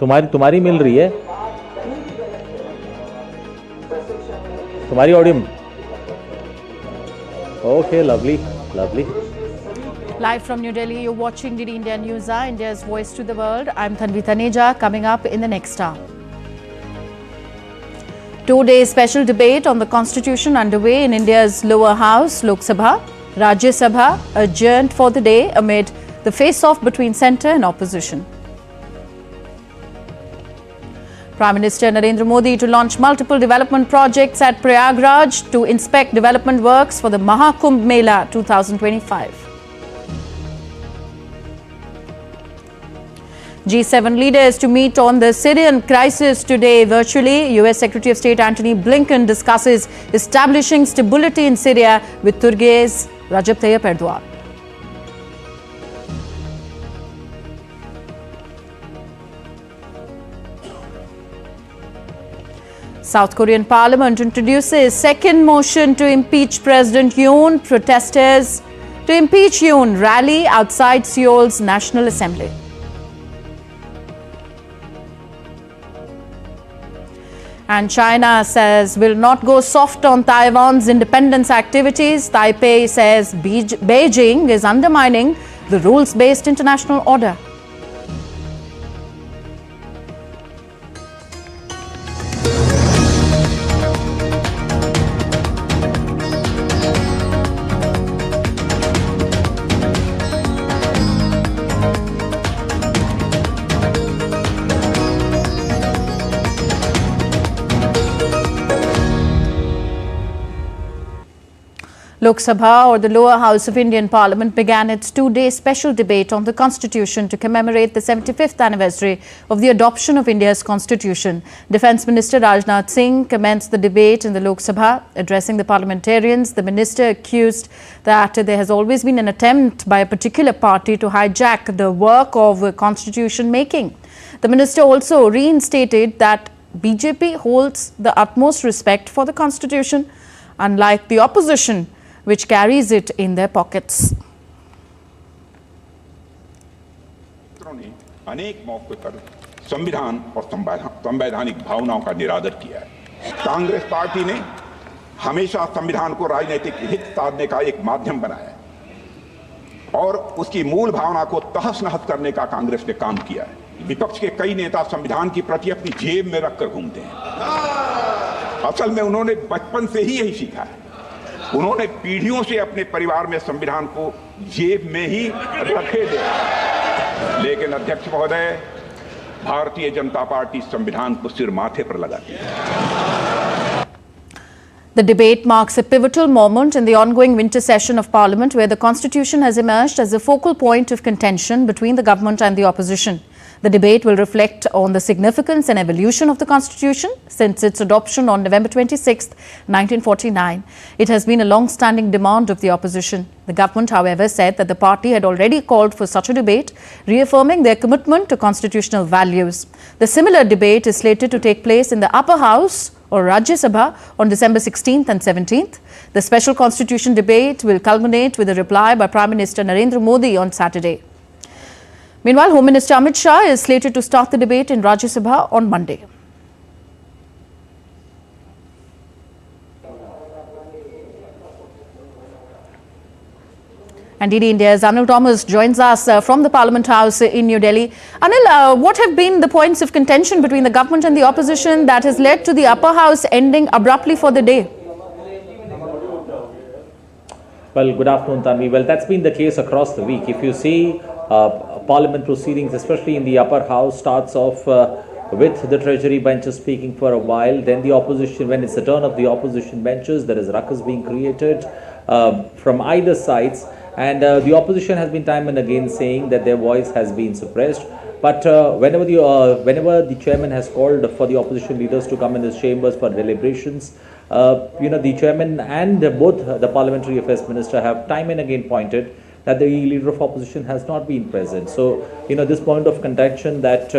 तुम्हारी मिल रही है, तुम्हारी audio. Okay, lovely. Live from New Delhi, you're watching DD India News, India's voice to the world. I'm Tanvi Taneja. Coming up in the next hour. 2-day special debate on the Constitution underway in India's lower house, Lok Sabha. Rajya Sabha adjourned for the day amid the face-off between centre and opposition. Prime Minister Narendra Modi to launch multiple development projects at Prayagraj to inspect development works for the Mahakumbh Mela 2025. G7 leaders to meet on the Syrian crisis today virtually. US Secretary of State Antony Blinken discusses establishing stability in Syria with Turkey's Recep Tayyip Erdogan. South Korean Parliament introduces second motion to impeach President Yoon. Protesters to impeach Yoon rally outside Seoul's National Assembly. And China says will not go soft on Taiwan's independence activities. Taipei says Beijing is undermining the rules-based international order. Lok Sabha, or the lower house of Indian Parliament, began its 2-day special debate on the Constitution to commemorate the 75th anniversary of the adoption of India's Constitution. Defence Minister Rajnath Singh commenced the debate in the Lok Sabha. Addressing the parliamentarians, the minister accused that there has always been an attempt by a particular party to hijack the work of constitution making. The minister also reinstated that BJP holds the utmost respect for the Constitution, unlike the opposition, which carries it in their pockets. अनेक मौके पर संविधान और संवैधानिक भावनाओं का निरादर किया है। कांग्रेस पार्टी ने हमेशा संविधान को राजनीतिक हित साधने का एक माध्यम बनाया है और उसकी मूल भावना को तहस-नहस करने का कांग्रेस ने काम किया है। विपक्ष के कई नेता संविधान की प्रति अपनी जेब में रखकर घूमते हैं। असल में उन्होंने बचपन से ही यही सीखा है। उन्होंने पीढ़ियों से अपने परिवार में संविधान को जेब में ही रखे थे। लेकिन अध्यक्ष महोदय, भारतीय जनता पार्टी संविधान को सिर माथे पर लगाती है। The debate marks a pivotal moment in the ongoing winter session of Parliament, where the Constitution has emerged as a focal point of contention between the government and the opposition. The debate will reflect on the significance and evolution of the Constitution since its adoption on November 26, 1949. It has been a long-standing demand of the opposition. The government, however, said that the party had already called for such a debate, reaffirming their commitment to constitutional values. The similar debate is slated to take place in the upper house, or Rajya Sabha, on December 16th and 17th. The special constitution debate will culminate with a reply by Prime Minister Narendra Modi on Saturday. Meanwhile, Home Minister Amit Shah is slated to start the debate in Rajya Sabha on Monday. And DD India's Anil Thomas joins us from the Parliament House in New Delhi. Anil, what have been the points of contention between the government and the opposition that has led to the upper house ending abruptly for the day? Well, good afternoon, Tanvi. Well, that's been the case across the week. If you see Parliament proceedings, especially in the upper house, starts off with the Treasury benches speaking for a while. Then the opposition, when it's the turn of the opposition benches, there is ruckus being created from either sides. And the opposition has been time and again saying that their voice has been suppressed. But whenever the chairman has called for the opposition leaders to come in his chambers for deliberations, the chairman and both the parliamentary affairs minister have time and again pointed that the leader of opposition has not been present. So, this point of contention that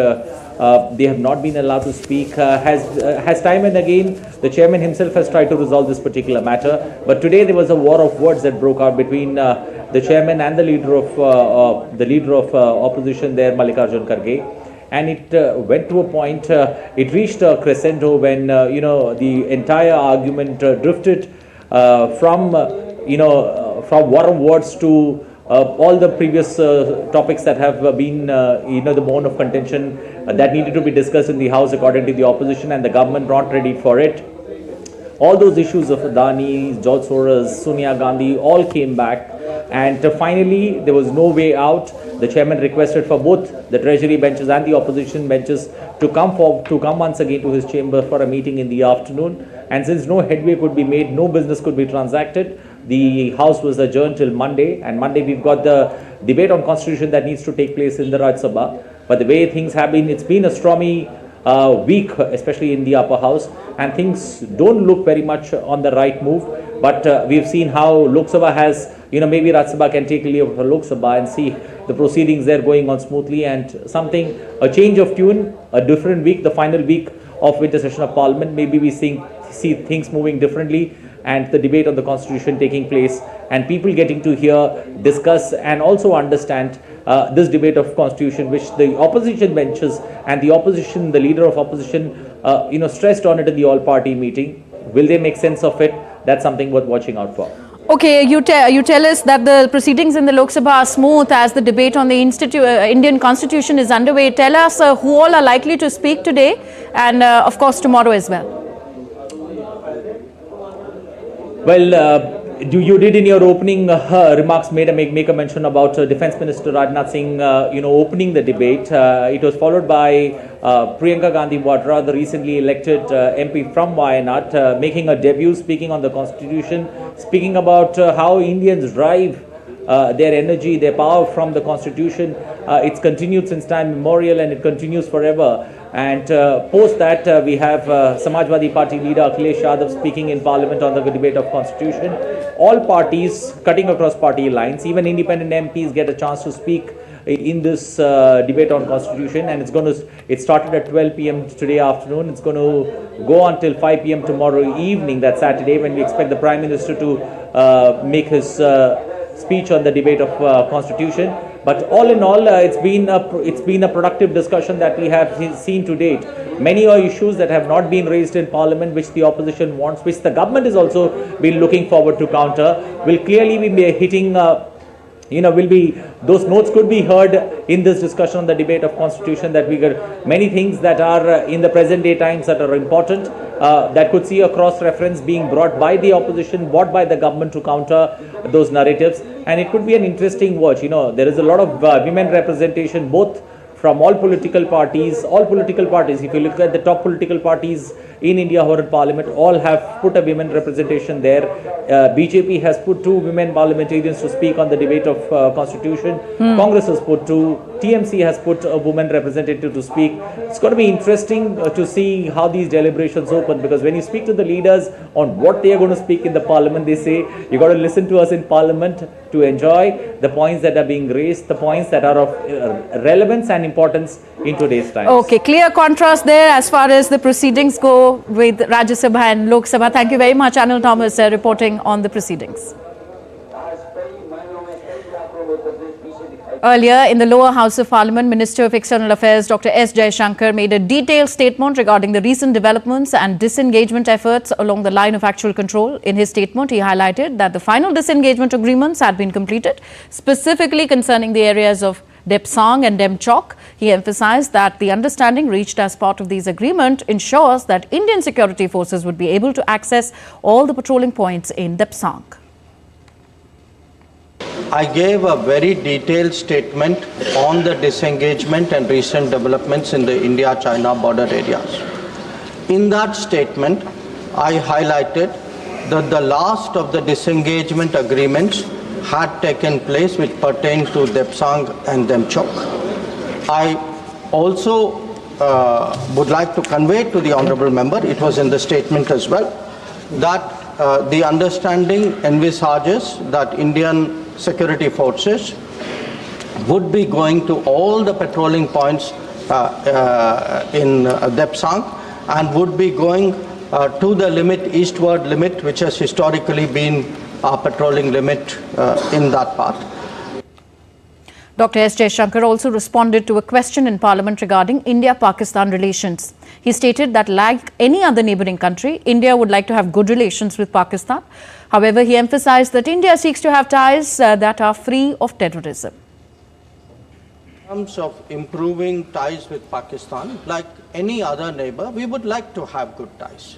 they have not been allowed to speak has time and again, the chairman himself has tried to resolve this particular matter. But today there was a war of words that broke out between the chairman and the leader of opposition there, Mallikarjun Kharge. and it went to a point, it reached a crescendo when, the entire argument drifted from warm words to all the previous topics that have been, the bone of contention that needed to be discussed in the House according to the opposition, and the government not ready for it. All those issues of Adani, George Soros, Sonia Gandhi all came back, and finally there was no way out. The chairman requested for both the treasury benches and the opposition benches to come once again to his chamber for a meeting in the afternoon. And since no headway could be made, no business could be transacted, the House was adjourned till Monday. And Monday we've got the debate on constitution that needs to take place in the Rajya Sabha. But the way things have been, it's been a stormy week, especially in the upper house, and things don't look very much on the right move. But we've seen how Lok Sabha has, maybe Rajya Sabha can take a leave of Lok Sabha and see the proceedings there going on smoothly, and a change of tune, a different week, the final week of winter session of Parliament. Maybe we see things moving differently, and the debate on the constitution taking place, and people getting to hear, discuss, and also understand this debate of constitution, which the opposition benches and the opposition, the leader of opposition, stressed on it in the all-party meeting. Will they make sense of it? That's something worth watching out for. Okay, you tell us that the proceedings in the Lok Sabha are smooth as the debate on the Indian Constitution is underway. Tell us who all are likely to speak today and, of course, tomorrow as well. Well, you did in your opening remarks make a mention about Defence Minister Rajnath Singh, opening the debate. It was followed by Priyanka Gandhi Vadra, the recently elected MP from Wayanad, making a debut, speaking on the Constitution, speaking about how Indians derive their energy, their power from the Constitution. It's continued since time immemorial, and it continues forever. And post that, we have Samajwadi Party leader Akhilesh Yadav speaking in Parliament on the debate of Constitution. All parties cutting across party lines, even independent MPs get a chance to speak in this debate on Constitution, and it started at 12 p.m. today afternoon. It's going to go until 5 p.m. tomorrow evening, that Saturday, when we expect the Prime Minister to make his speech on the debate of Constitution. But all in all, it's been a productive discussion that we have seen to date. Many are issues that have not been raised in Parliament, which the opposition wants, which the government is also been looking forward to counter, will clearly be hitting. Those notes could be heard in this discussion on the debate of Constitution, that we got many things that are in the present day times that are important, that could see a cross reference being brought by the opposition, brought by the government to counter those narratives. And it could be an interesting watch. There is a lot of women representation, both from all political parties. If you look at the top political parties in India who are in Parliament, all have put a women representation there. BJP has put 2 women parliamentarians to speak on the debate of Constitution. Congress has put 2. TMC has put a woman representative to speak. It's going to be interesting to see how these deliberations open, because when you speak to the leaders on what they are going to speak in the Parliament, they say you got to listen to us in Parliament to enjoy the points that are being raised, the points that are of relevance and importance in today's times. Okay, clear contrast there as far as the proceedings go with Rajya Sabha and Lok Sabha. Thank you very much, Anil Thomas, reporting on the proceedings. Earlier, in the lower house of Parliament, Minister of External Affairs Dr. S. Jaishankar made a detailed statement regarding the recent developments and disengagement efforts along the line of actual control. In his statement, he highlighted that the final disengagement agreements had been completed, specifically concerning the areas of Depsang and Demchok. He emphasized that the understanding reached as part of these agreement ensures that Indian security forces would be able to access all the patrolling points in Depsang. I gave a very detailed statement on the disengagement and recent developments in the India-China border areas. In that statement, I highlighted that the last of the disengagement agreements had taken place which pertained to Depsang and Demchok. I also would like to convey to the Honourable Member, it was in the statement as well, that the understanding envisages that Indian security forces would be going to all the patrolling points in Depsang and would be going to the limit, eastward limit, which has historically been our patrolling limit in that part. Dr. S. Jaishankar also responded to a question in Parliament regarding India-Pakistan relations. He stated that like any other neighbouring country, India would like to have good relations with Pakistan. However, he emphasised that India seeks to have ties that are free of terrorism. In terms of improving ties with Pakistan, like any other neighbour, we would like to have good ties.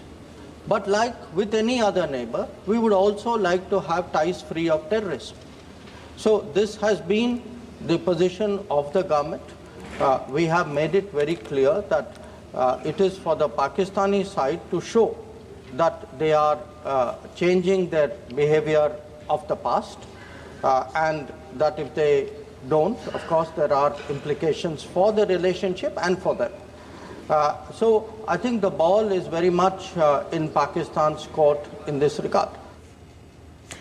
But like with any other neighbour, we would also like to have ties free of terrorism. So this has been the position of the government. We have made it very clear that it is for the Pakistani side to show that they are changing their behavior of the past, and that if they don't, of course, there are implications for the relationship and for them. So I think the ball is very much in Pakistan's court in this regard.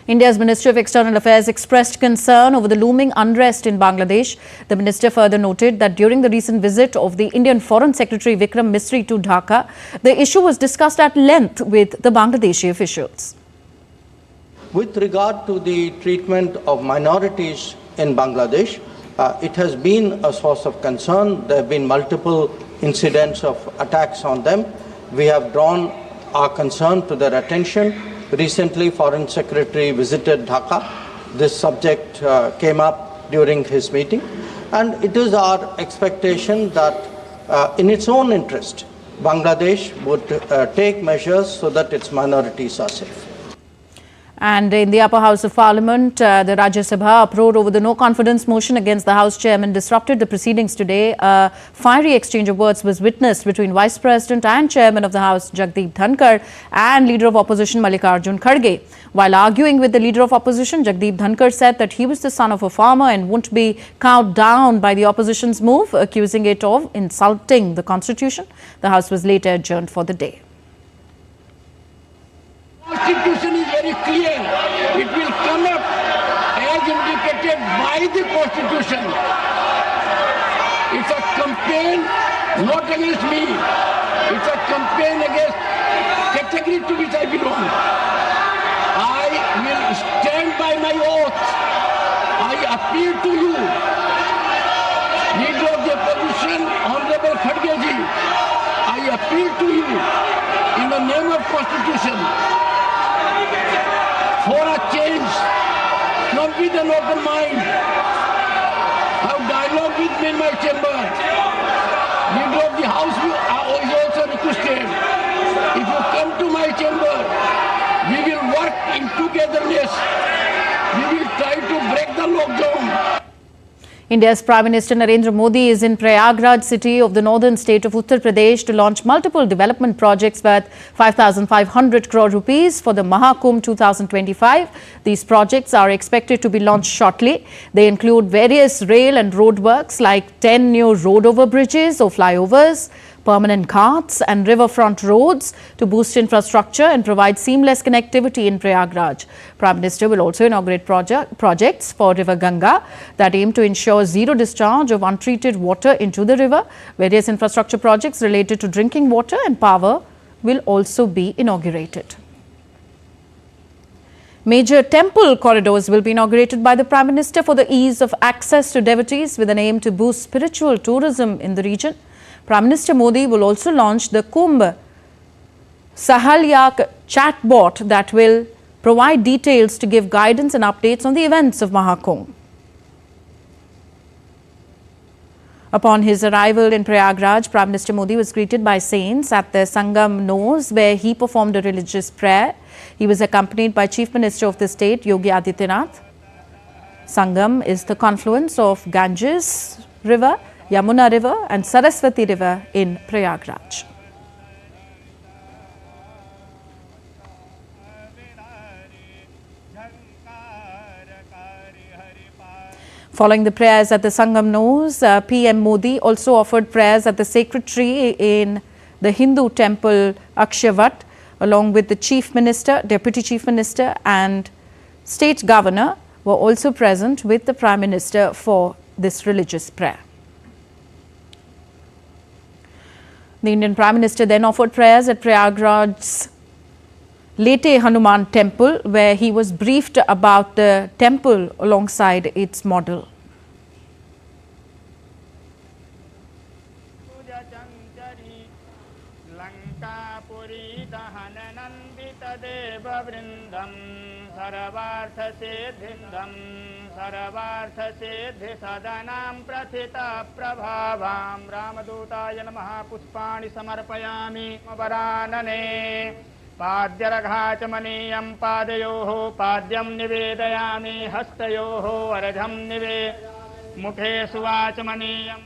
India's Ministry of External Affairs expressed concern over the looming unrest in Bangladesh. The minister further noted that during the recent visit of the Indian Foreign Secretary Vikram Misri to Dhaka, the issue was discussed at length with the Bangladeshi officials. With regard to the treatment of minorities in Bangladesh, it has been a source of concern. There have been multiple incidents of attacks on them. We have drawn our concern to their attention. Recently, Foreign Secretary visited Dhaka. This subject came up during his meeting, and it is our expectation that in its own interest, Bangladesh would take measures so that its minorities are safe. And in the upper house of Parliament, the Rajya Sabha uproar over the no-confidence motion against the House chairman disrupted the proceedings today. A fiery exchange of words was witnessed between Vice President and Chairman of the House, Jagdeep Dhankar, and Leader of Opposition, Mallikarjun Kharge. While arguing with the Leader of Opposition, Jagdeep Dhankar said that he was the son of a farmer and wouldn't be cowed down by the opposition's move, accusing it of insulting the Constitution. The House was later adjourned for the day. Constitution is very clear. It will come up as indicated by the Constitution. It's a campaign not against me. It's a campaign against category to which I belong. I will stand by my oath. I appeal to you, Leader of the Opposition, Honorable Kharge ji. I appeal to you in the name of Constitution. For a change, come with an open mind. Have dialogue with me in my chamber. Leader of the House is also requested. If you come to my chamber, we will work in togetherness. We will try to break the lockdown. India's Prime Minister Narendra Modi is in Prayagraj city of the northern state of Uttar Pradesh to launch multiple development projects worth 5,500 crore rupees for the Mahakumbh 2025. These projects are expected to be launched shortly. They include various rail and road works like 10 new road over bridges or flyovers, permanent ghats and riverfront roads to boost infrastructure and provide seamless connectivity in Prayagraj. Prime Minister will also inaugurate projects for River Ganga that aim to ensure zero discharge of untreated water into the river. Various infrastructure projects related to drinking water and power will also be inaugurated. Major temple corridors will be inaugurated by the Prime Minister for the ease of access to devotees with an aim to boost spiritual tourism in the region. Prime Minister Modi will also launch the Kumbh Sahalyak chatbot that will provide details to give guidance and updates on the events of Mahakumbh. Upon his arrival in Prayagraj, Prime Minister Modi was greeted by saints at the Sangam Nose, where he performed a religious prayer. He was accompanied by Chief Minister of the state, Yogi Adityanath. Sangam is the confluence of Ganges River, Yamuna River and Saraswati River in Prayagraj. Following the prayers at the Sangam Nose, PM Modi also offered prayers at the sacred tree in the Hindu temple Akshavat, along with the Chief Minister, Deputy Chief Minister and State Governor were also present with the Prime Minister for this religious prayer. The Indian Prime Minister then offered prayers at Prayagraj's Lete Hanuman temple, where he was briefed about the temple alongside its model. सर्वार्थसिद्धिसदनं प्रथितप्रभावां रामदूताय नमः पुष्पाणि समर्पयामि वरानने पाद्यर्घाचमनीयं पादयोः पाद्यं निवेदयामि हस्तयोः अर्घ्यं मुखे सुवाचमनीयम्.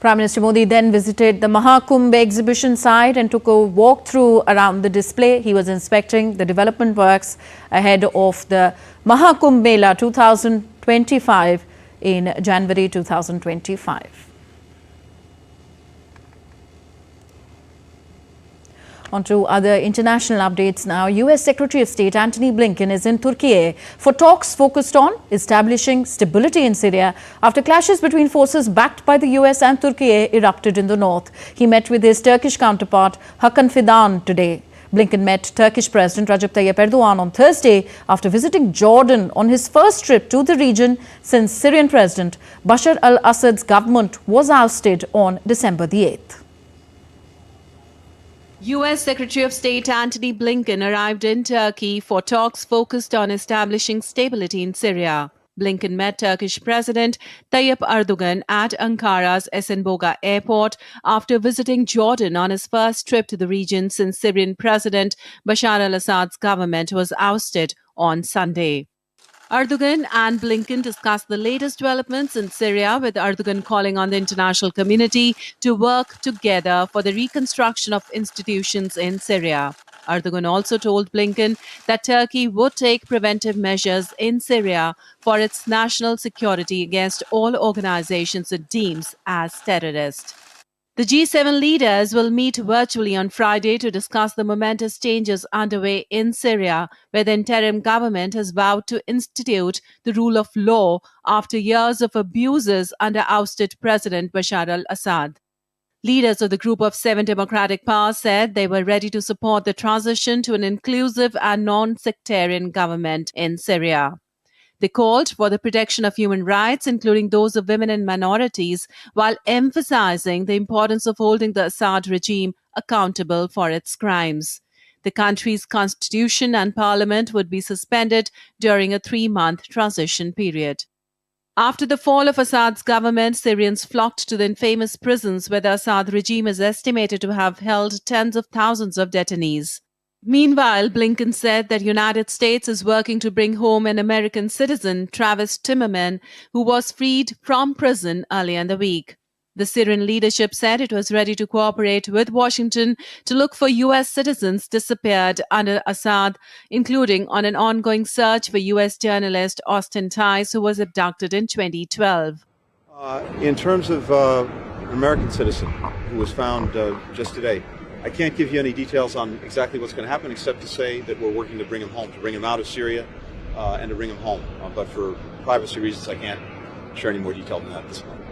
Prime Minister Modi then visited the Mahakumbh exhibition site and took a walk through around the display. He was inspecting the development works ahead of the Mahakumbh Mela 2025 in January 2025. On to other international updates now. US Secretary of State Antony Blinken is in Turkey for talks focused on establishing stability in Syria after clashes between forces backed by the US and Turkey erupted in the north. He met with his Turkish counterpart Hakan Fidan today. Blinken met Turkish President Recep Tayyip Erdogan on Thursday after visiting Jordan on his first trip to the region since Syrian President Bashar al-Assad's government was ousted on December the 8th. U.S. Secretary of State Antony Blinken arrived in Turkey for talks focused on establishing stability in Syria. Blinken met Turkish President Tayyip Erdogan at Ankara's Esenboga airport after visiting Jordan on his first trip to the region since Syrian President Bashar al-Assad's government was ousted on Sunday. Erdogan and Blinken discussed the latest developments in Syria, with Erdogan calling on the international community to work together for the reconstruction of institutions in Syria. Erdogan also told Blinken that Turkey would take preventive measures in Syria for its national security against all organizations it deems as terrorist. The G7 leaders will meet virtually on Friday to discuss the momentous changes underway in Syria, where the interim government has vowed to institute the rule of law after years of abuses under ousted President Bashar al-Assad. Leaders of the Group of 7 Democratic Powers said they were ready to support the transition to an inclusive and non-sectarian government in Syria. They called for the protection of human rights, including those of women and minorities, while emphasizing the importance of holding the Assad regime accountable for its crimes. The country's constitution and parliament would be suspended during a 3-month transition period. After the fall of Assad's government, Syrians flocked to the infamous prisons where the Assad regime is estimated to have held tens of thousands of detainees. Meanwhile, Blinken said that the United States is working to bring home an American citizen, Travis Timmerman, who was freed from prison earlier in the week. The Syrian leadership said it was ready to cooperate with Washington to look for U.S. citizens disappeared under Assad, including on an ongoing search for U.S. journalist Austin Tice, who was abducted in 2012. In terms of an American citizen who was found just today, I can't give you any details on exactly what's going to happen, except to say that we're working to bring him home, to bring him out of Syria and to bring him home. But for privacy reasons, I can't share any more detail than that at this moment.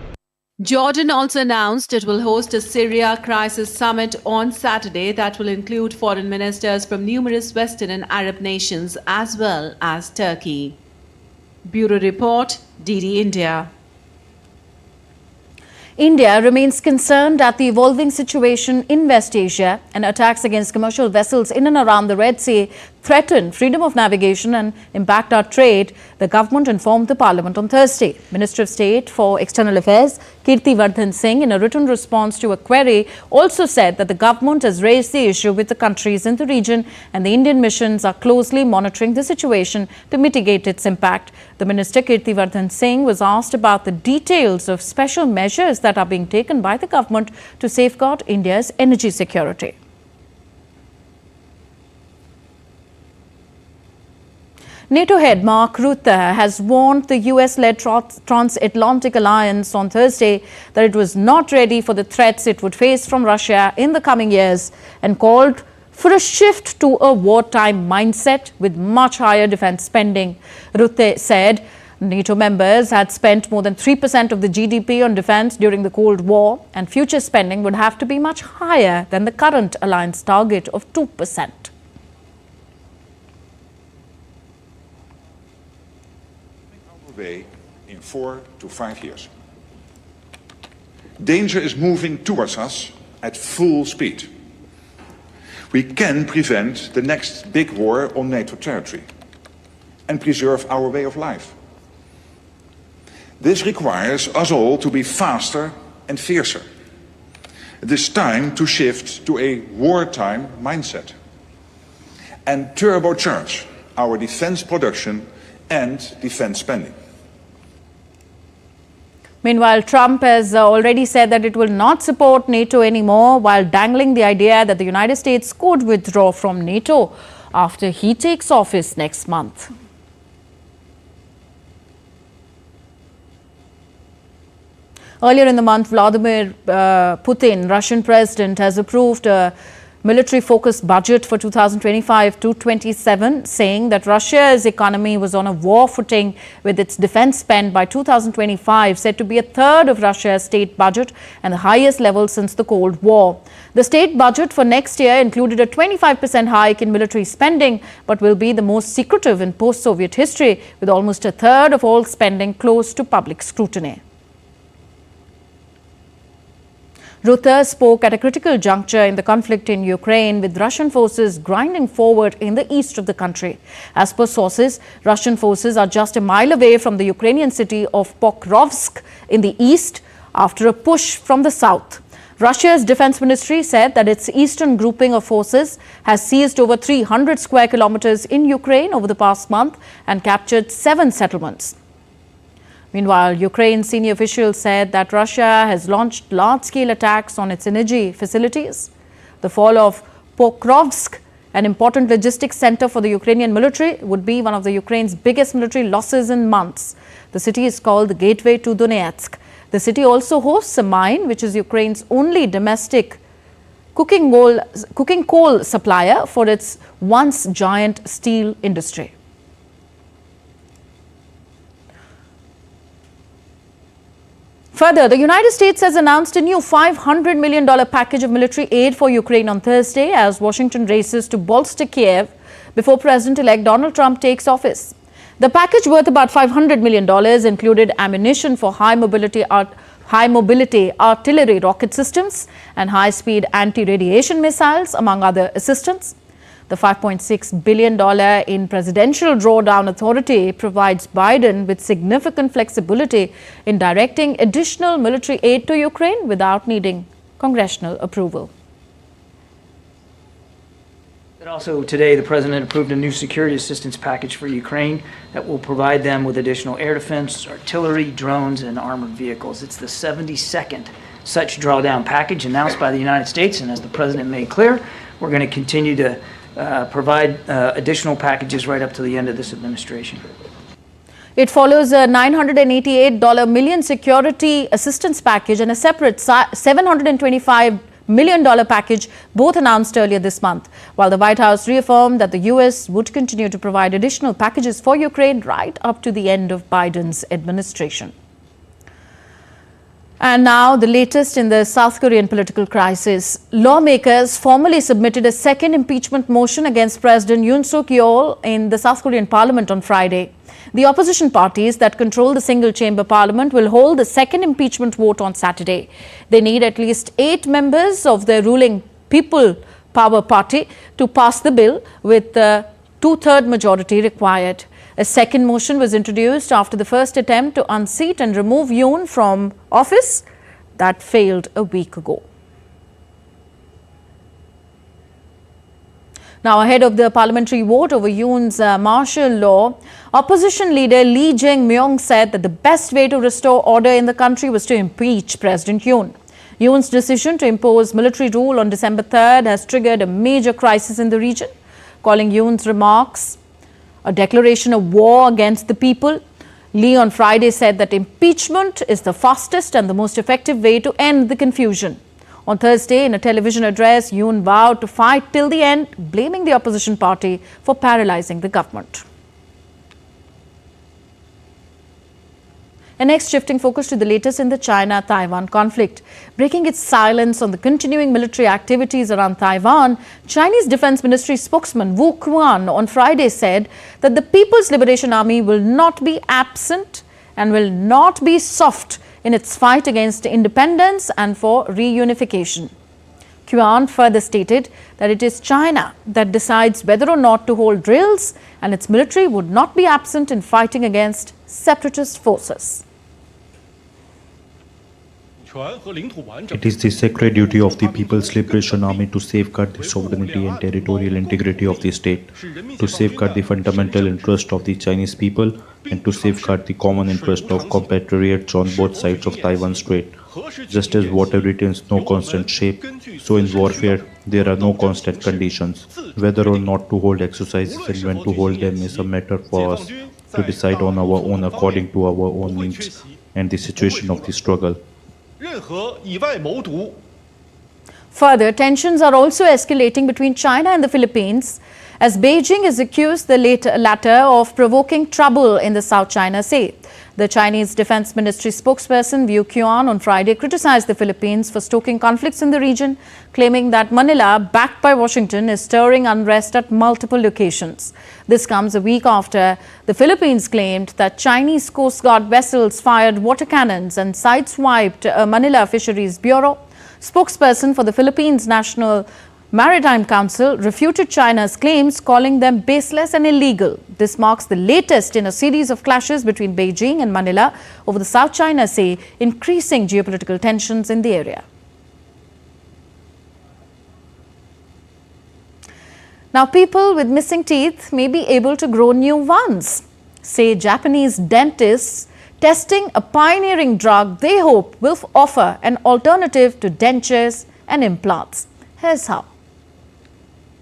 Jordan also announced it will host a Syria crisis summit on Saturday that will include foreign ministers from numerous Western and Arab nations as well as Turkey. Bureau Report, DD India. India remains concerned at the evolving situation in West Asia, and attacks against commercial vessels in and around the Red Sea threaten freedom of navigation and impact our trade, the government informed the Parliament on Thursday. Minister of State for External Affairs Kirti Vardhan Singh, in a written response to a query, also said that the government has raised the issue with the countries in the region and the Indian missions are closely monitoring the situation to mitigate its impact. The Minister Kirti Vardhan Singh was asked about the details of special measures that are being taken by the government to safeguard India's energy security. NATO head Mark Rutte has warned the US-led transatlantic alliance on Thursday that it was not ready for the threats it would face from Russia in the coming years, and called for a shift to a wartime mindset with much higher defense spending. Rutte said NATO members had spent more than 3% of the GDP on defense during the Cold War, and future spending would have to be much higher than the current alliance target of 2%. In 4 to 5 years. Danger is moving towards us at full speed. We can prevent the next big war on NATO territory and preserve our way of life. This requires us all to be faster and fiercer. It is time to shift to a wartime mindset and turbocharge our defense production and defense spending. Meanwhile, Trump has already said that it will not support NATO anymore, while dangling the idea that the United States could withdraw from NATO after he takes office next month. Earlier in the month, Vladimir Putin, Russian president, has approved a military-focused budget for 2025 to 27, saying that Russia's economy was on a war footing with its defense spend by 2025 said to be a third of Russia's state budget and the highest level since the Cold War. The state budget for next year included a 25% hike in military spending, but will be the most secretive in post-Soviet history, with almost a third of all spending close to public scrutiny. Reuters spoke at a critical juncture in the conflict in Ukraine, with Russian forces grinding forward in the east of the country. As per sources, Russian forces are just a mile away from the Ukrainian city of Pokrovsk in the east after a push from the south. Russia's defense ministry said that its eastern grouping of forces has seized over 300 square kilometers in Ukraine over the past month and captured 7 settlements. Meanwhile, Ukraine's senior officials said that Russia has launched large-scale attacks on its energy facilities. The fall of Pokrovsk, an important logistics center for the Ukrainian military, would be one of the Ukraine's biggest military losses in months. The city is called the gateway to Donetsk. The city also hosts a mine, which is Ukraine's only domestic cooking coal supplier for its once giant steel industry. Further, the United States has announced a new $500 million package of military aid for Ukraine on Thursday as Washington races to bolster Kiev before President-elect Donald Trump takes office. The package, worth about $500 million, included ammunition for high-mobility artillery rocket systems and high-speed anti-radiation missiles, among other assistance. The $5.6 billion in Presidential Drawdown Authority provides Biden with significant flexibility in directing additional military aid to Ukraine without needing congressional approval. Also today, the President approved a new security assistance package for Ukraine that will provide them with additional air defense, artillery, drones, and armored vehicles. It's the 72nd such drawdown package announced by the United States, and as the President made clear, we're going to continue to provide additional packages right up to the end of this administration. It follows a $988 million security assistance package and a separate $725 million package, both announced earlier this month, while the White House reaffirmed that the U.S. would continue to provide additional packages for Ukraine right up to the end of Biden's administration. And now the latest in the South Korean political crisis. Lawmakers formally submitted a second impeachment motion against President Yoon Suk-yeol in the South Korean parliament on Friday. The opposition parties that control the single-chamber parliament will hold the second impeachment vote on Saturday. They need at least 8 members of the ruling People Power Party to pass the bill, with a 2/3 majority required. A second motion was introduced after the first attempt to unseat and remove Yoon from office that failed a week ago. Now, ahead of the parliamentary vote over Yoon's martial law, opposition leader Lee Jae-myung said that the best way to restore order in the country was to impeach President Yoon. Yoon's decision to impose military rule on December 3rd has triggered a major crisis in the region, calling Yoon's remarks a declaration of war against the people. Lee on Friday said that impeachment is the fastest and the most effective way to end the confusion. On Thursday, in a television address, Yoon vowed to fight till the end, blaming the opposition party for paralyzing the government. And next, shifting focus to the latest in the China-Taiwan conflict. Breaking its silence on the continuing military activities around Taiwan, Chinese Defense Ministry spokesman Wu Quan on Friday said that the People's Liberation Army will not be absent and will not be soft in its fight against independence and for reunification. Yuan further stated that it is China that decides whether or not to hold drills, and its military would not be absent in fighting against separatist forces. It is the sacred duty of the People's Liberation Army to safeguard the sovereignty and territorial integrity of the state, to safeguard the fundamental interest of the Chinese people, and to safeguard the common interest of compatriots on both sides of Taiwan Strait. Just as water retains no constant shape, so in warfare there are no constant conditions. Whether or not to hold exercises and when to hold them is a matter for us to decide on our own according to our own needs and the situation of the struggle. Further, tensions are also escalating between China and the Philippines as Beijing has accused the latter of provoking trouble in the South China Sea. The Chinese Defense Ministry spokesperson Wu Qian on Friday criticized the Philippines for stoking conflicts in the region, claiming that Manila, backed by Washington, is stirring unrest at multiple locations. This comes a week after the Philippines claimed that Chinese Coast Guard vessels fired water cannons and sideswiped a Manila Fisheries Bureau. Spokesperson for the Philippines National Maritime Council refuted China's claims, calling them baseless and illegal. This marks the latest in a series of clashes between Beijing and Manila over the South China Sea, increasing geopolitical tensions in the area. Now, people with missing teeth may be able to grow new ones, say Japanese dentists testing a pioneering drug they hope will offer an alternative to dentures and implants. Here's how.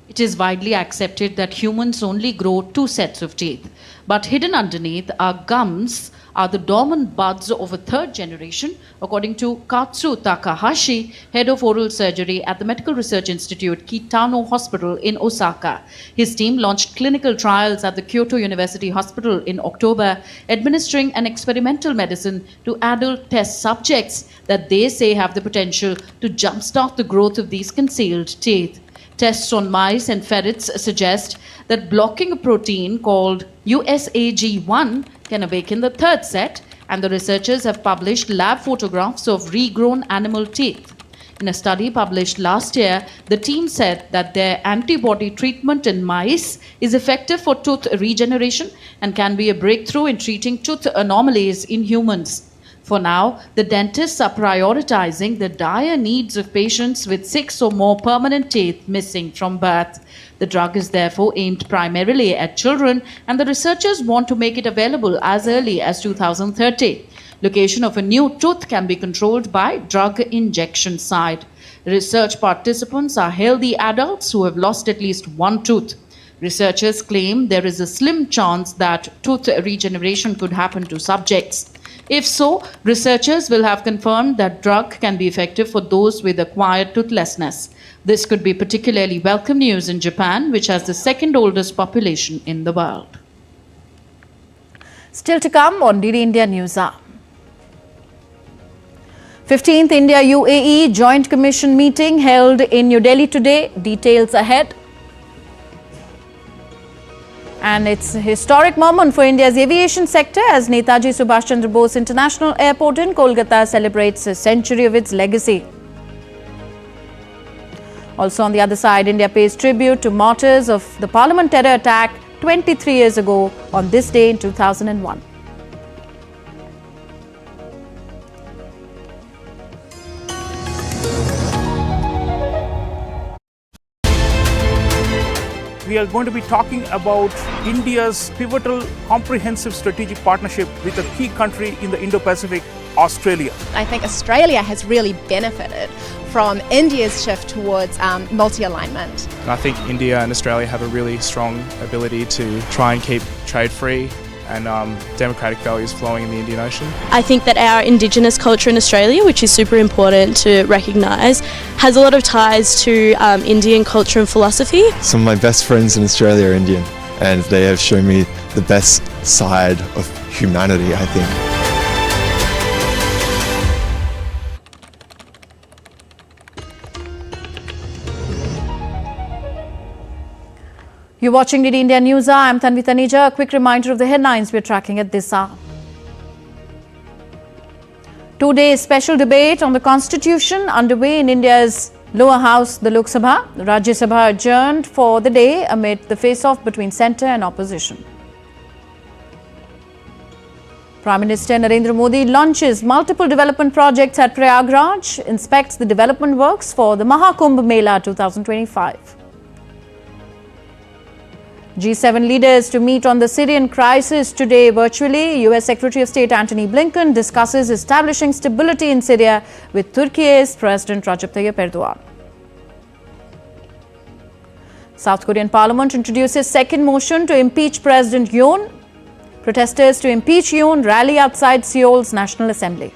It is widely accepted that humans only grow 2 sets of teeth, but hidden underneath our gums are the dormant buds of a third generation, according to Katsu Takahashi, head of oral surgery at the Medical Research Institute Kitano Hospital in Osaka. His team launched clinical trials at the Kyoto University Hospital in October, administering an experimental medicine to adult test subjects that they say have the potential to jumpstart the growth of these concealed teeth. Tests on mice and ferrets suggest that blocking a protein called USAG1 can awaken the third set, and the researchers have published lab photographs of regrown animal teeth. In a study published last year, the team said that their antibody treatment in mice is effective for tooth regeneration and can be a breakthrough in treating tooth anomalies in humans. For now, the dentists are prioritizing the dire needs of patients with 6 or more permanent teeth missing from birth. The drug is therefore aimed primarily at children, and the researchers want to make it available as early as 2030. Location of a new tooth can be controlled by drug injection site. Research participants are healthy adults who have lost at least one tooth. Researchers claim there is a slim chance that tooth regeneration could happen to subjects. If so, researchers will have confirmed that drug can be effective for those with acquired toothlessness. This could be particularly welcome news in Japan, which has the second oldest population in the world. Still to come on DD India News Hour. 15th India-UAE Joint Commission meeting held in New Delhi today. Details ahead. And it's a historic moment for India's aviation sector as Netaji Subhash Chandra Bose International Airport in Kolkata celebrates a century of its legacy. Also on the other side, India pays tribute to martyrs of the Parliament terror attack 23 years ago on this day in 2001. We are going to be talking about India's pivotal comprehensive strategic partnership with a key country in the Indo-Pacific, Australia. I think Australia has really benefited from India's shift towards multi-alignment. I think India and Australia have a really strong ability to try and keep trade free and democratic values flowing in the Indian Ocean. I think that our Indigenous culture in Australia, which is super important to recognise, has a lot of ties to Indian culture and philosophy. Some of my best friends in Australia are Indian, and they have shown me the best side of humanity, I think. You're watching DD India News Hour. I'm Tanvi Taneja. A quick reminder of the headlines we're tracking at this hour. Two-day special debate on the Constitution underway in India's lower house, the Lok Sabha. Rajya Sabha adjourned for the day amid the face-off between centre and opposition. Prime Minister Narendra Modi launches multiple development projects at Prayagraj, inspects the development works for the Mahakumbh Mela 2025. G7 leaders to meet on the Syrian crisis today virtually. US Secretary of State Antony Blinken discusses establishing stability in Syria with Turkey's President Recep Tayyip Erdogan. South Korean Parliament introduces second motion to impeach President Yoon. Protesters to impeach Yoon rally outside Seoul's National Assembly.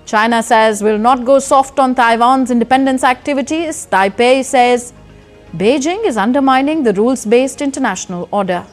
China says will not go soft on Taiwan's independence activities. Taipei says Beijing is undermining the rules-based international order.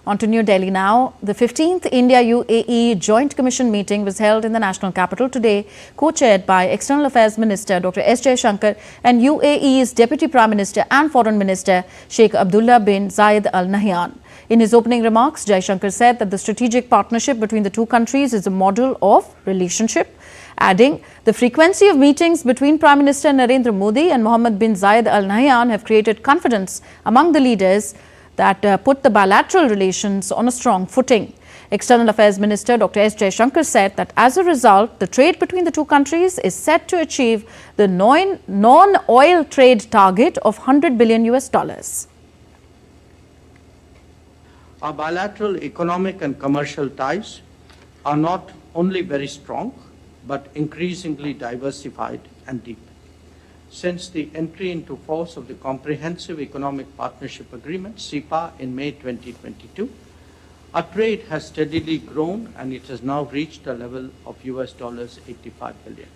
On to New Delhi now. The 15th India-UAE Joint Commission meeting was held in the national capital today, co-chaired by External Affairs Minister Dr. S. Jaishankar and UAE's Deputy Prime Minister and Foreign Minister Sheikh Abdullah bin Zayed Al Nahyan. In his opening remarks, Jaishankar said that the strategic partnership between the two countries is a model of relationship, adding, the frequency of meetings between Prime Minister Narendra Modi and Mohammed bin Zayed Al Nahyan have created confidence among the leaders that put the bilateral relations on a strong footing. External Affairs Minister Dr. S. Jaishankar said that as a result, the trade between the two countries is set to achieve the non-oil trade target of $100 billion. Our bilateral economic and commercial ties are not only very strong, but increasingly diversified and deep. Since the entry into force of the Comprehensive Economic Partnership Agreement, CEPA, in May 2022, our trade has steadily grown and it has now reached a level of $85 billion.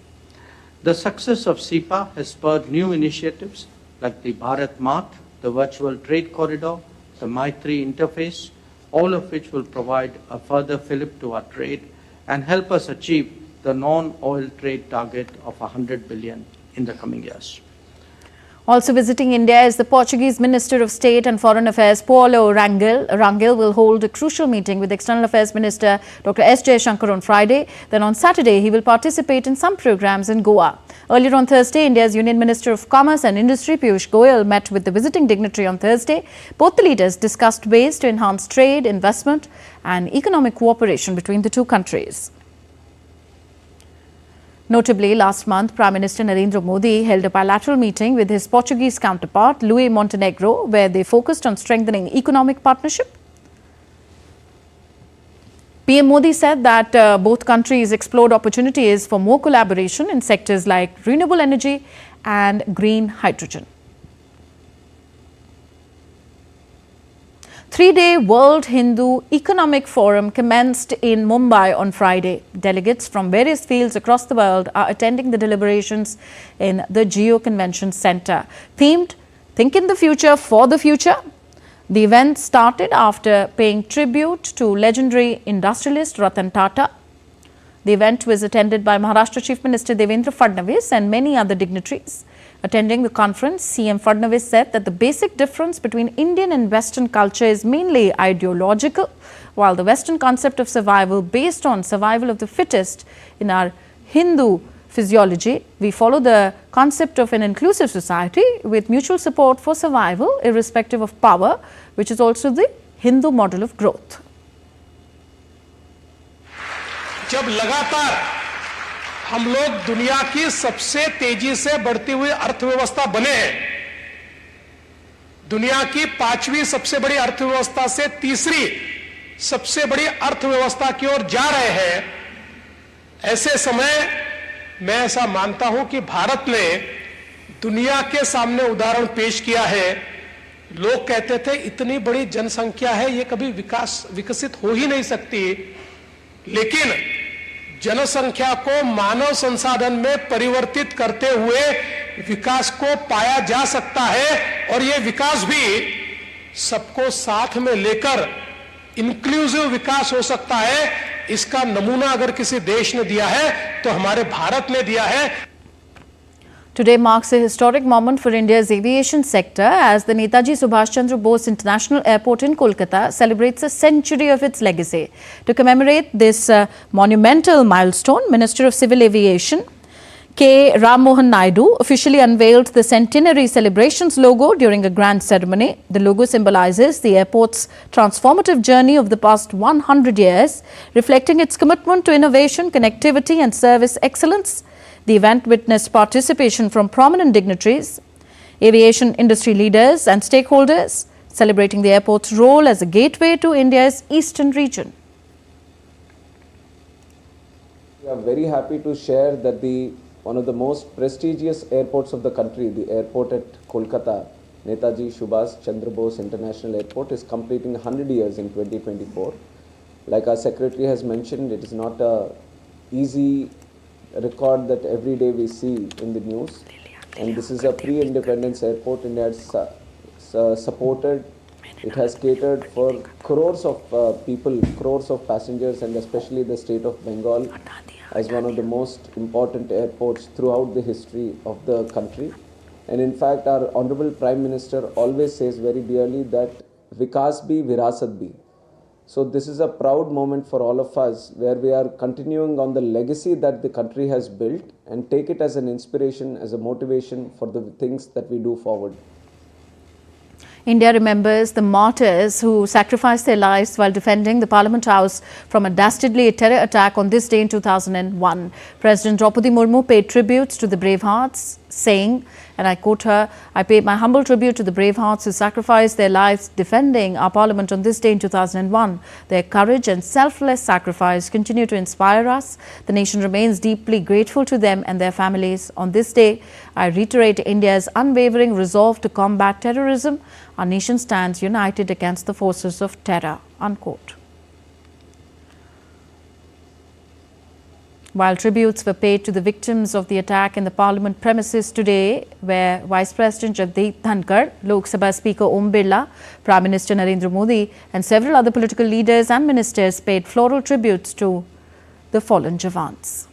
The success of CEPA has spurred new initiatives like the Bharat Mart, the Virtual Trade Corridor, the Maitri interface, all of which will provide a further fillip to our trade and help us achieve the non-oil trade target of $100 billion in the coming years. Also visiting India is the Portuguese Minister of State and Foreign Affairs, Paulo Rangel. Rangel will hold a crucial meeting with External Affairs Minister Dr. S. Jaishankar on Friday. Then on Saturday, he will participate in some programs in Goa. Earlier on Thursday, India's Union Minister of Commerce and Industry, Piyush Goyal, met with the visiting dignitary on Thursday. Both the leaders discussed ways to enhance trade, investment and economic cooperation between the two countries. Notably, last month, Prime Minister Narendra Modi held a bilateral meeting with his Portuguese counterpart, Luis Montenegro, where they focused on strengthening economic partnership. PM Modi said that both countries explored opportunities for more collaboration in sectors like renewable energy and green hydrogen. Three-day World Hindu Economic Forum commenced in Mumbai on Friday. Delegates from various fields across the world are attending the deliberations in the Geo Convention Centre. Themed, Think in the Future for the Future. The event started after paying tribute to legendary industrialist Ratan Tata. The event was attended by Maharashtra Chief Minister Devendra Fadnavis and many other dignitaries. Attending the conference, CM Fadnavis said that the basic difference between Indian and Western culture is mainly ideological, while the Western concept of survival based on survival of the fittest in our Hindu physiology, we follow the concept of an inclusive society with mutual support for survival irrespective of power, which is also the Hindu model of growth. जब लगातार हम लोग दुनिया की सबसे तेजी से बढ़ती हुई अर्थव्यवस्था बने हैं, दुनिया की 5वीं सबसे बड़ी अर्थव्यवस्था से 3री सबसे बड़ी अर्थव्यवस्था की ओर जा रहे हैं, ऐसे समय मैं ऐसा मानता हूं कि भारत ने दुनिया के सामने उदाहरण पेश किया है। लोग कहते थे इतनी बड़ी जनसंख्या है, ये कभी विकसित हो ही नहीं सकती, लेकिन जनसंख्या को मानव संसाधन में परिवर्तित करते हुए विकास को पाया जा सकता है और ये विकास भी सबको साथ में लेकर इंक्लूसिव विकास हो सकता है। इसका नमूना अगर किसी देश ने दिया है तो हमारे भारत ने दिया है। Today marks a historic moment for India's aviation sector as the Netaji Subhash Chandra Bose International Airport in Kolkata celebrates a century of its legacy. To commemorate this monumental milestone, Minister of Civil Aviation K. Ram Mohan Naidu officially unveiled the centenary celebrations logo during a grand ceremony. The logo symbolizes the airport's transformative journey of the past 100 years, reflecting its commitment to innovation, connectivity and service excellence. The event witnessed participation from prominent dignitaries, aviation industry leaders and stakeholders, celebrating the airport's role as a gateway to India's eastern region. We are very happy to share that one of the most prestigious airports of the country, the airport at Kolkata, Netaji Subhash Chandra Bose International Airport, is completing 100 years in 2024. Like our secretary has mentioned, it is not an easy record that every day we see in the news. And this is a pre-independence airport. India has supported, it has catered for crores of people, crores of passengers, and especially the state of Bengal as one of the most important airports throughout the history of the country. And in fact, our Honorable Prime Minister always says very dearly that Vikas bhi, Virasat bhi. So this is a proud moment for all of us where we are continuing on the legacy that the country has built and take it as an inspiration, as a motivation for the things that we do forward. India remembers the martyrs who sacrificed their lives while defending the Parliament House from a dastardly terror attack on this day in 2001. President Draupadi Murmu paid tributes to the brave hearts, saying, and I quote her, "I pay my humble tribute to the brave hearts who sacrificed their lives defending our Parliament on this day in 2001. Their courage and selfless sacrifice continue to inspire us. The nation remains deeply grateful to them and their families. On this day, I reiterate India's unwavering resolve to combat terrorism. Our nation stands united against the forces of terror." Unquote. While tributes were paid to the victims of the attack in the Parliament premises today, where Vice President Jagdeep Dhankar, Lok Sabha Speaker Om Birla, Prime Minister Narendra Modi and several other political leaders and ministers paid floral tributes to the fallen Jawans.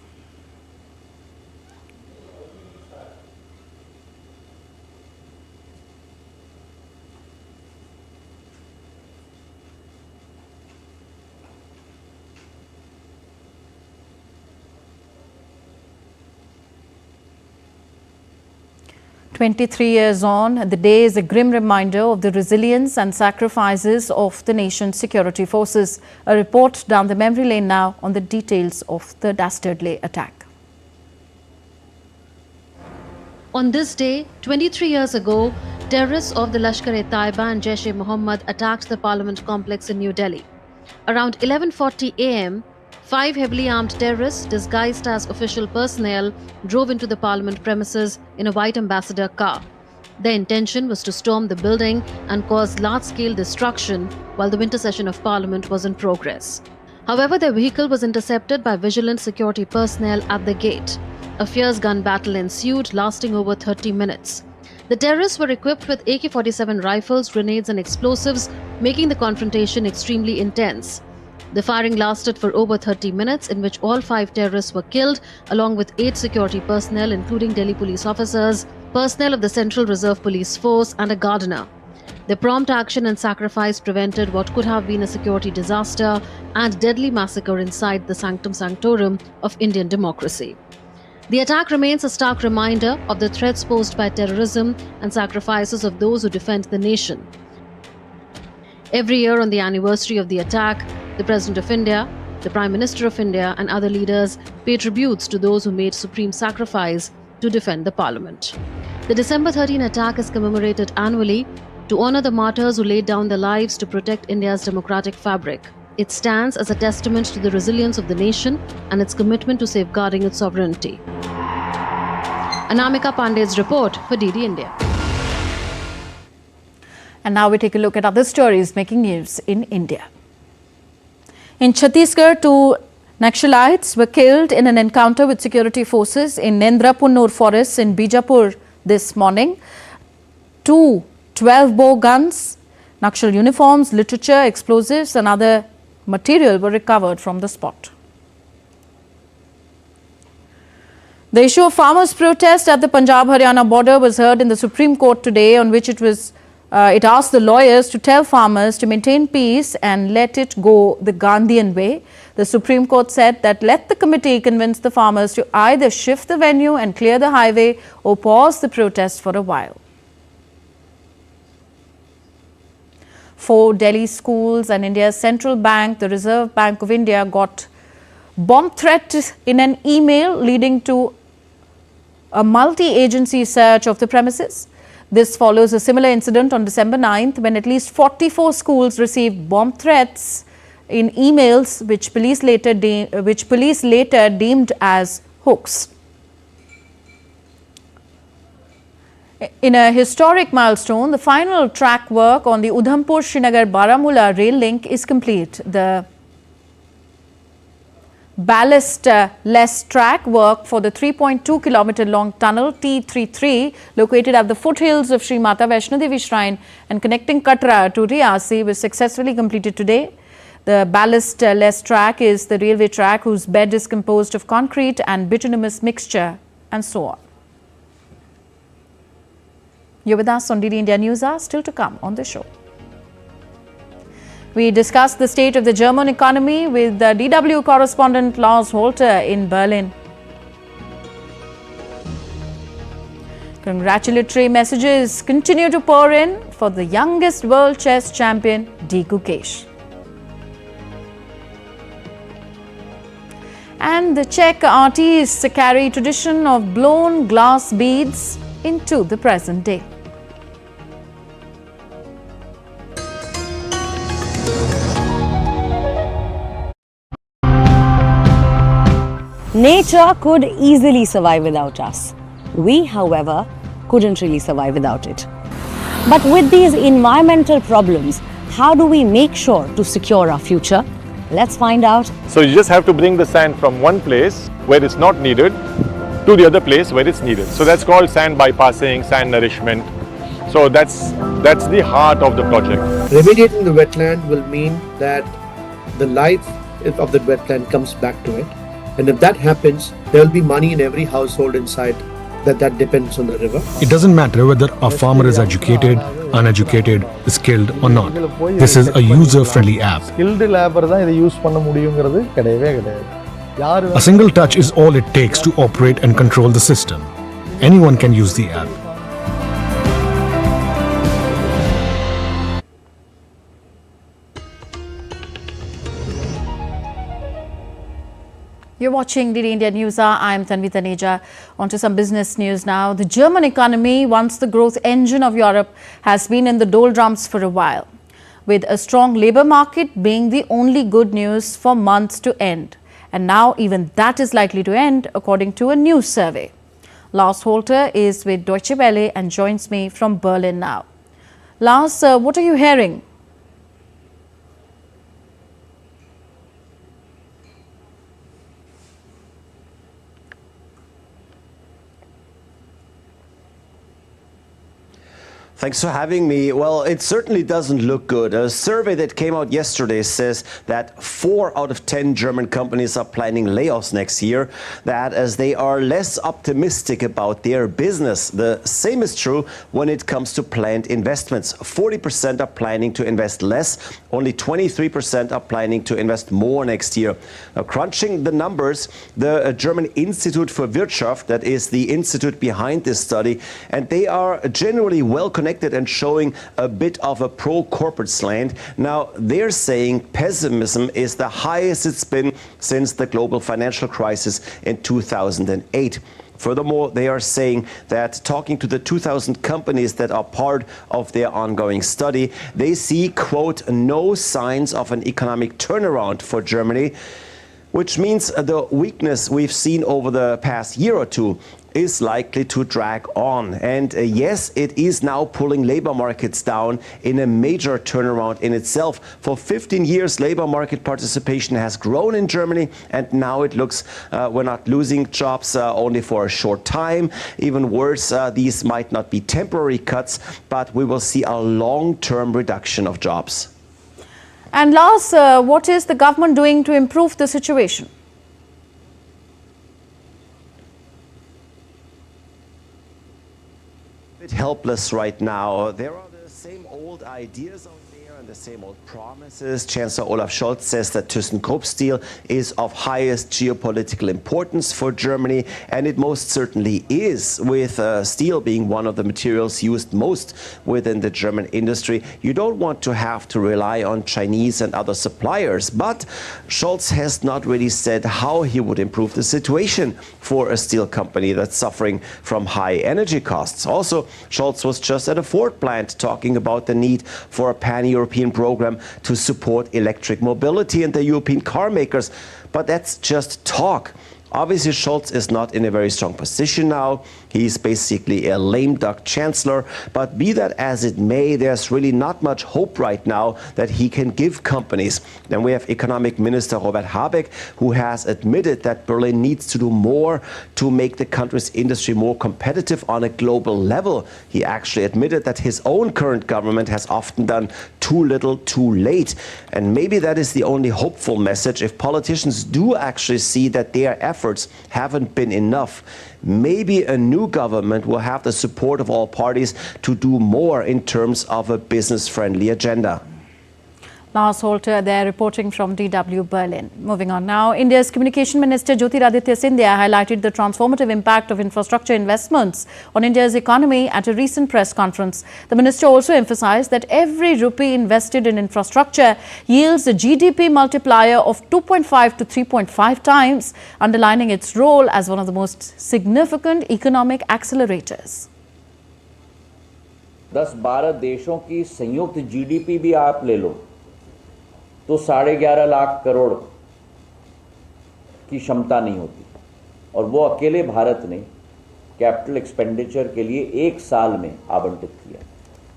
"23 years on, the day is a grim reminder of the resilience and sacrifices of the nation's security forces." A report down the memory lane now on the details of the dastardly attack. On this day, 23 years ago, terrorists of the Lashkar-e-Taiba and Jaish-e-Mohammed attacked the Parliament complex in New Delhi. Around 11:40 a.m., 5 heavily armed terrorists disguised as official personnel drove into the Parliament premises in a white ambassador car. Their intention was to storm the building and cause large-scale destruction while the winter session of Parliament was in progress. However, their vehicle was intercepted by vigilant security personnel at the gate. A fierce gun battle ensued, lasting over 30 minutes. The terrorists were equipped with AK-47 rifles, grenades and explosives, making the confrontation extremely intense. The firing lasted for over 30 minutes, in which all 5 terrorists were killed, along with 8 security personnel, including Delhi police officers, personnel of the Central Reserve Police Force, and a gardener. Their prompt action and sacrifice prevented what could have been a security disaster and deadly massacre inside the sanctum sanctorum of Indian democracy. The attack remains a stark reminder of the threats posed by terrorism and sacrifices of those who defend the nation. Every year on the anniversary of the attack, the President of India, the Prime Minister of India and other leaders pay tributes to those who made supreme sacrifice to defend the Parliament. The December 13 attack is commemorated annually to honour the martyrs who laid down their lives to protect India's democratic fabric. It stands as a testament to the resilience of the nation and its commitment to safeguarding its sovereignty. Anamika Pandey's report for DD India. And now we take a look at other stories making news in India. In Chhattisgarh, 2 Naxalites were killed in an encounter with security forces in Nendrapunur forests in Bijapur this morning. 2 12-bore guns, Naxal uniforms, literature, explosives and other material were recovered from the spot. The issue of farmers' protest at the Punjab-Haryana border was heard in the Supreme Court today, on which it asked the lawyers to tell farmers to maintain peace and let it go the Gandhian way. The Supreme Court said that let the committee convince the farmers to either shift the venue and clear the highway or pause the protest for a while. 4 Delhi schools and India's central bank, the Reserve Bank of India, got bomb threat in an email, leading to a multi-agency search of the premises. This follows a similar incident on December 9th, when at least 44 schools received bomb threats in emails, which police later deemed as hoax. In a historic milestone, the final track work on the Udhampur-Srinagar-Baramulla rail link is complete. The ballast-less track work for the 3.2 kilometer long tunnel T33, located at the foothills of Sri Mata Vaishno Devi Shrine and connecting Katra to Riyasi, was successfully completed today. The ballast-less track is the railway track whose bed is composed of concrete and bituminous mixture, and so on. You're with us on DD India News Hour, still to come on the show. We discussed the state of the German economy with the DW correspondent Lars Holter in Berlin. Congratulatory messages continue to pour in for the youngest world chess champion, D. Gukesh. And the Czech artists carry tradition of blown glass beads into the present day. Nature could easily survive without us. We, however, couldn't really survive without it. But with these environmental problems, how do we make sure to secure our future? Let's find out. So you just have to bring the sand from one place where it's not needed to the other place where it's needed. So that's called sand bypassing, sand nourishment. So that's the heart of the project. Remediating the wetland will mean that the life of the wetland comes back to it. And if that happens, there will be money in every household inside that depends on the river. It doesn't matter whether a farmer is educated, uneducated, skilled or not. This is a user-friendly app. A single touch is all it takes to operate and control the system. Anyone can use the app. You're watching DD India News Hour. I'm Tanvi Taneja. On to some business news now. The German economy, once the growth engine of Europe, has been in the doldrums for a while, with a strong labour market being the only good news for months to end. And now even that is likely to end, according to a new survey. Lars Holter is with Deutsche Welle and joins me from Berlin now. Lars, what are you hearing? Thanks for having me. Well, it certainly doesn't look good. A survey that came out yesterday says that 4 out of 10 German companies are planning layoffs next year, that as they are less optimistic about their business. The same is true when it comes to planned investments. 40% are planning to invest less. Only 23% are planning to invest more next year. Now, crunching the numbers, the German Institute for Wirtschaft, that is the institute behind this study, and they are generally well connected and showing a bit of a pro-corporate slant. Now, they're saying pessimism is the highest it's been since the global financial crisis in 2008. Furthermore, they are saying that talking to the 2,000 companies that are part of their ongoing study, they see, quote, no signs of an economic turnaround for Germany, which means the weakness we've seen over the past year or two is likely to drag on. And yes, it is now pulling labor markets down in a major turnaround in itself. For 15 years, labor market participation has grown in Germany, and now it looks we're not losing jobs only for a short time. Even worse, these might not be temporary cuts, but we will see a long-term reduction of jobs. And Lars, what is the government doing to improve the situation? helpless right now. There are the same old ideas out there and the same old promises. Chancellor Olaf Scholz says that ThyssenKrupp steel is of highest geopolitical importance for Germany, and it most certainly is, with steel being one of the materials used most within the German industry. You don't want to have to rely on Chinese and other suppliers, but Scholz has not really said how he would improve the situation for a steel company that's suffering from high energy costs. Also, Scholz was just at a Ford plant talking about the need for a pan-European program to support electric mobility in the European car makers. But that's just talk. Obviously, Scholz is not in a very strong position now. He's basically a lame duck chancellor. But be that as it may, there's really not much hope right now that he can give companies. Then we have Economic Minister Robert Habeck, who has admitted that Berlin needs to do more to make the country's industry more competitive on a global level. He actually admitted that his own current government has often done too little, too late. And maybe that is the only hopeful message. If politicians do actually see that their efforts haven't been enough, maybe a new government will have the support of all parties to do more in terms of a business-friendly agenda. Lars Holter there reporting from DW Berlin. Moving on now, India's Communication Minister Jyotiraditya Scindia highlighted the transformative impact of infrastructure investments on India's economy at a recent press conference. The minister also emphasized that every rupee invested in infrastructure yields a GDP multiplier of 2.5 to 3.5 times, underlining its role as one of the most significant economic accelerators. 10-12 देशों की संयुक्त GDP भी आप ले लो तो 11.5 लाख करोड़ की क्षमता नहीं होती, और वो अकेले भारत ने कैपिटल एक्सपेंडिचर के लिए एक साल में आवंटित किया,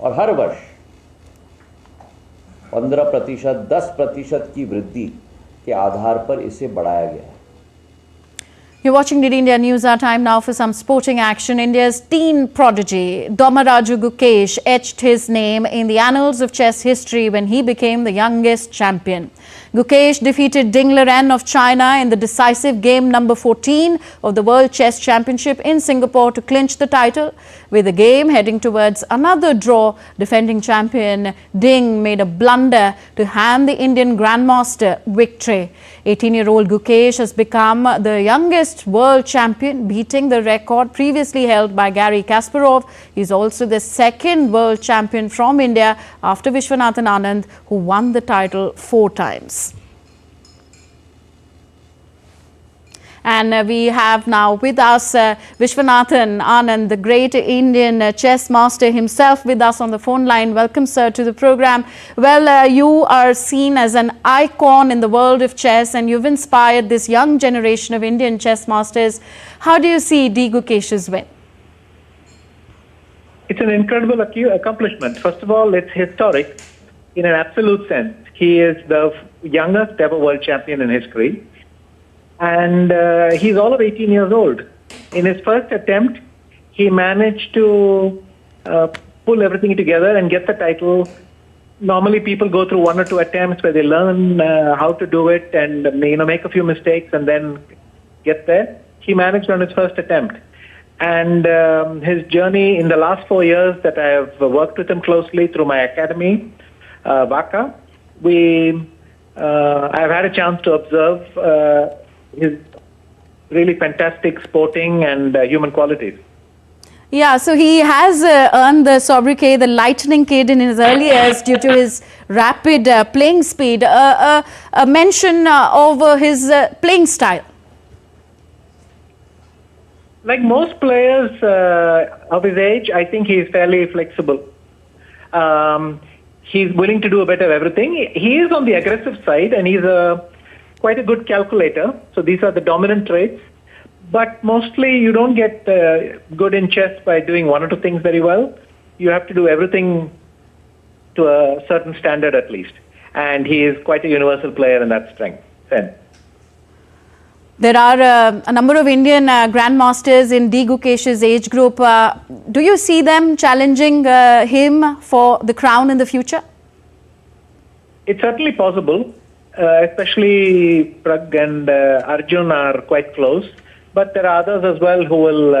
और हर वर्ष 15%, 10% की वृद्धि के आधार पर इसे बढ़ाया गया है. You're watching DD India News. Our time now for some sporting action. India's teen prodigy, Domaraju Gukesh, etched his name in the annals of chess history when he became the youngest champion. Gukesh defeated Ding Liren of China in the decisive game number 14 of the World Chess Championship in Singapore to clinch the title. With the game heading towards another draw, defending champion Ding made a blunder to hand the Indian Grandmaster victory. 18-year-old Gukesh has become the youngest world champion, beating the record previously held by Garry Kasparov. He is also the second world champion from India after Vishwanathan Anand, who won the title 4 times. And we have now with us Vishwanathan Anand, the great Indian chess master himself, with us on the phone line. Welcome, sir, to the program. Well, you are seen as an icon in the world of chess, and you've inspired this young generation of Indian chess masters. How do you see D. Gukesh's win? It's an incredible accomplishment. First of all, it's historic in an absolute sense. He is the youngest ever world champion in history. And he's all of 18 years old. In his first attempt, he managed to pull everything together and get the title. Normally, people go through 1 or 2 attempts where they learn how to do it and make a few mistakes and then get there. He managed on his first attempt. And his journey in the last 4 years that I have worked with him closely through my academy, VACA, I've had a chance to observe his really fantastic sporting and human qualities. Yeah, so he has earned the sobriquet, the lightning kid, in his early years due to his rapid playing speed. A mention over his playing style. Like most players of his age, I think he is fairly flexible. He's willing to do a bit of everything. He is on the aggressive side, and he's quite a good calculator. So these are the dominant traits. But mostly you don't get good in chess by doing 1 or 2 things very well. You have to do everything to a certain standard at least. And he is quite a universal player in that sense. There are a number of Indian grandmasters in D. Gukesh's age group. Do you see them challenging him for the crown in the future? It's certainly possible. Especially Prag and Arjun are quite close. But there are others as well who will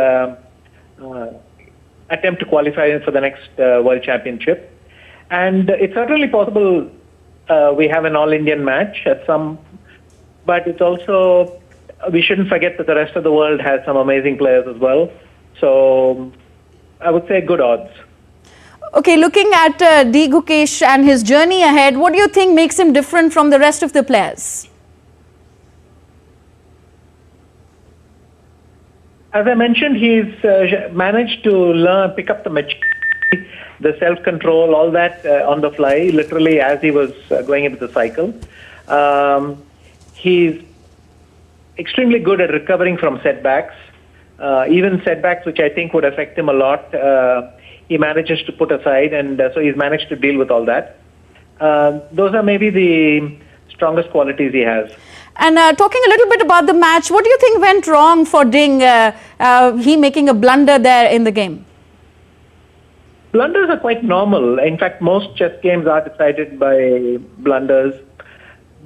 attempt to qualify for the next World Championship. And it's certainly possible we have an all-Indian match but it's also, we shouldn't forget that the rest of the world has some amazing players as well. So I would say good odds. Okay, looking at D. Gukesh and his journey ahead, what do you think makes him different from the rest of the players? As I mentioned, he's managed to pick up the maturity, the self-control, all that on the fly, literally as he was going into the cycle. He's extremely good at recovering from setbacks, even setbacks which I think would affect him a lot. He manages to put aside, and so he's managed to deal with all that. Those are maybe the strongest qualities he has. And talking a little bit about the match, what do you think went wrong for Ding, he making a blunder there in the game? Blunders are quite normal. In fact, most chess games are decided by blunders.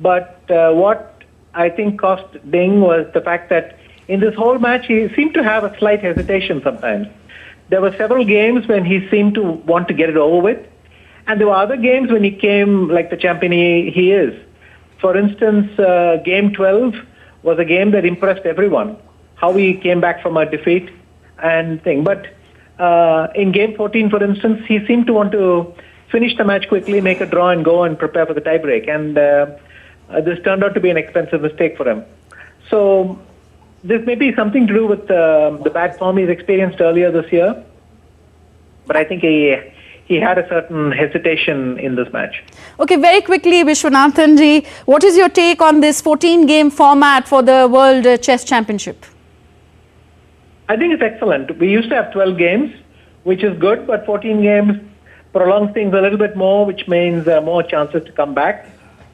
But what I think cost Ding was the fact that in this whole match, he seemed to have a slight hesitation sometimes. There were several games when he seemed to want to get it over with. And there were other games when he came like the champion he is. For instance, Game 12 was a game that impressed everyone, how he came back from a defeat and thing. But in Game 14, for instance, he seemed to want to finish the match quickly, make a draw and go and prepare for the tiebreak. And this turned out to be an expensive mistake for him. So this may be something to do with the bad form he's experienced earlier this year. But I think he had a certain hesitation in this match. Okay, very quickly, Vishwanathan ji, what is your take on this 14-game format for the World Chess Championship? I think it's excellent. We used to have 12 games, which is good, but 14 games prolongs things a little bit more, which means more chances to come back.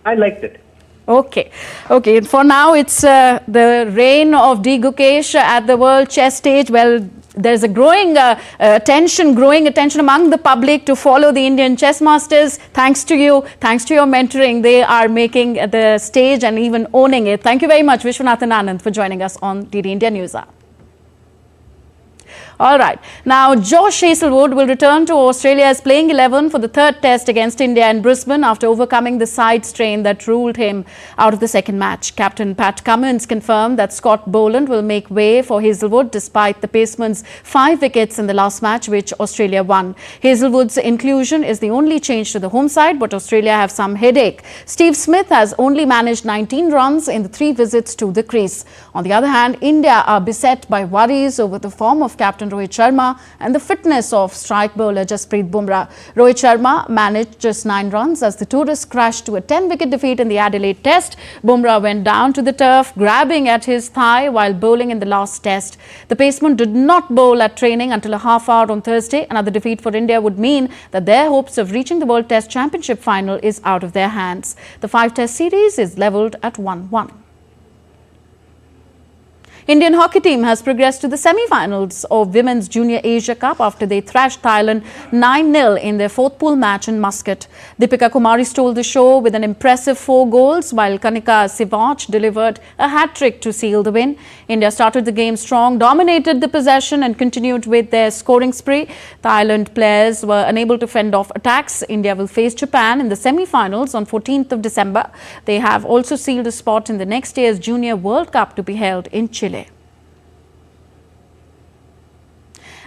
I liked it. Okay. Okay. For now, it's the reign of D. Gukesh at the World Chess stage. Well, there's a growing attention among the public to follow the Indian chess masters. Thanks to you, thanks to your mentoring, they are making the stage and even owning it. Thank you very much, Vishwanathan Anand, for joining us on DD India News Hour. All right. Now, Josh Hazlewood will return to Australia's playing 11 for the third test against India in Brisbane after overcoming the side strain that ruled him out of the second match. Captain Pat Cummins confirmed that Scott Boland will make way for Hazlewood despite the paceman's 5 wickets in the last match, which Australia won. Hazlewood's inclusion is the only change to the home side, but Australia have some headache. Steve Smith has only managed 19 runs in the 3 visits to the crease. On the other hand, India are beset by worries over the form of Captain Rohit Sharma and the fitness of strike bowler Jasprit Bumrah. Rohit Sharma managed just 9 runs as the tourists crashed to a 10-wicket defeat in the Adelaide Test. Bumrah went down to the turf, grabbing at his thigh while bowling in the last test. The paceman did not bowl at training until a half hour on Thursday. Another defeat for India would mean that their hopes of reaching the World Test Championship final is out of their hands. The 5-test series is levelled at 1-1. Indian hockey team has progressed to the semi-finals of Women's Junior Asia Cup after they thrashed Thailand 9-0 in their 4th pool match in Muscat. Deepika Kumari stole the show with an impressive 4 goals, while Kanika Sivach delivered a hat-trick to seal the win. India started the game strong, dominated the possession and continued with their scoring spree. Thailand players were unable to fend off attacks. India will face Japan in the semi-finals on 14th of December. They have also sealed a spot in the next year's Junior World Cup to be held in Chile.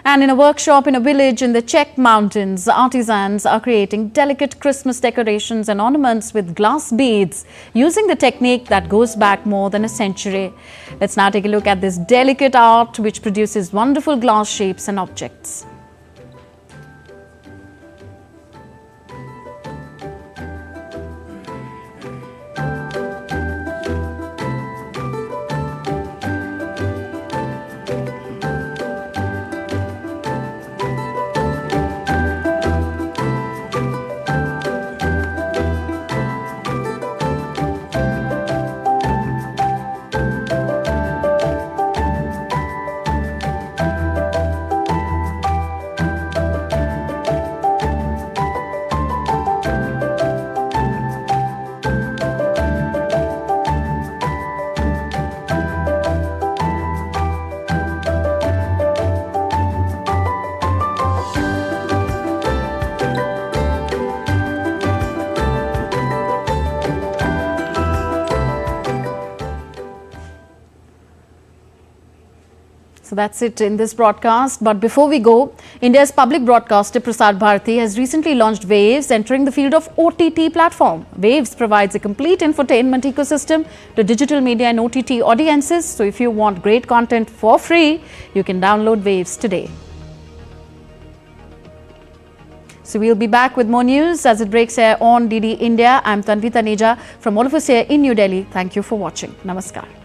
And in a workshop in a village in the Czech mountains, artisans are creating delicate Christmas decorations and ornaments with glass beads using the technique that goes back more than a century. Let's now take a look at this delicate art which produces wonderful glass shapes and objects. So that's it in this broadcast. But before we go, India's public broadcaster Prasar Bharati has recently launched Waves, entering the field of OTT platform. Waves provides a complete infotainment ecosystem to digital media and OTT audiences. So if you want great content for free, you can download Waves today. So we'll be back with more news as it breaks here on DD India. I'm Tanvi Taneja from all of us here in New Delhi. Thank you for watching. Namaskar.